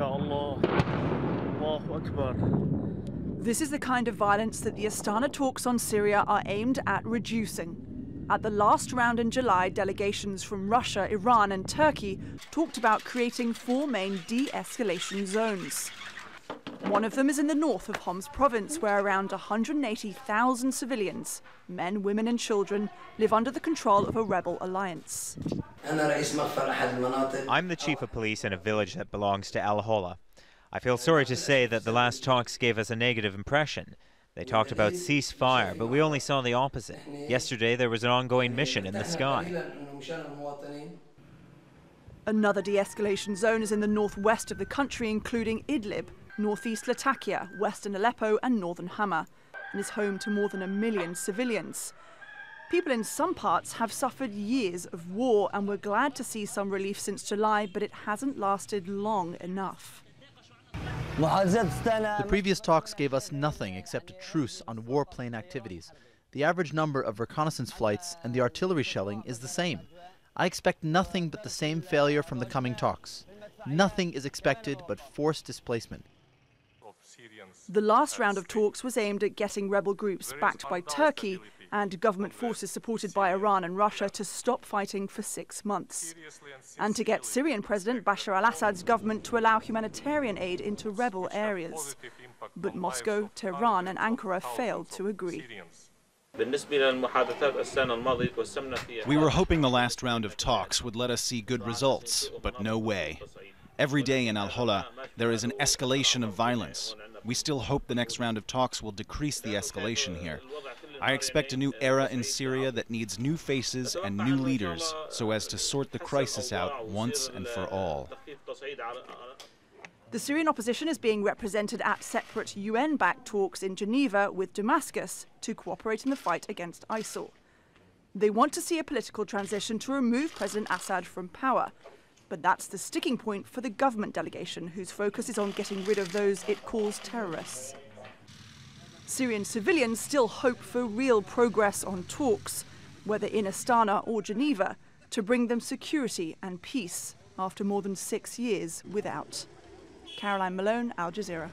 Ya Allah. Allahu Akbar. This is the kind of violence that the Astana talks on Syria are aimed at reducing. At the last round in July, delegations from Russia, Iran and Turkey talked about creating 4 main de-escalation zones. One of them is in the north of Homs province, where around 180,000 civilians, men, women and children, live under the control of a rebel alliance. I'm the chief of police in a village that belongs to Al Hola. I feel sorry to say that the last talks gave us a negative impression. They talked about ceasefire, but we only saw the opposite. Yesterday there was an ongoing mission in the sky. Another de-escalation zone is in the northwest of the country, including Idlib, northeast Latakia, western Aleppo and northern Hama, and is home to more than 1 million civilians. People in some parts have suffered years of war and were glad to see some relief since July, but it hasn't lasted long enough. The previous talks gave us nothing except a truce on warplane activities. The average number of reconnaissance flights and the artillery shelling is the same. I expect nothing but the same failure from the coming talks. Nothing is expected but forced displacement. The last round of talks was aimed at getting rebel groups backed by Turkey and government forces supported by Iran and Russia to stop fighting for 6 months, and to get Syrian President Bashar al-Assad's government to allow humanitarian aid into rebel areas. But Moscow, Tehran and Ankara failed to agree. We were hoping the last round of talks would let us see good results, but no way. Every day in Al Hola, there is an escalation of violence. We still hope the next round of talks will decrease the escalation here. I expect a new era in Syria that needs new faces and new leaders so as to sort the crisis out once and for all. The Syrian opposition is being represented at separate UN-backed talks in Geneva with Damascus to cooperate in the fight against ISIL. They want to see a political transition to remove President Assad from power. But that's the sticking point for the government delegation, whose focus is on getting rid of those it calls terrorists. Syrian civilians still hope for real progress on talks, whether in Astana or Geneva, to bring them security and peace after more than 6 years without. Caroline Malone, Al Jazeera.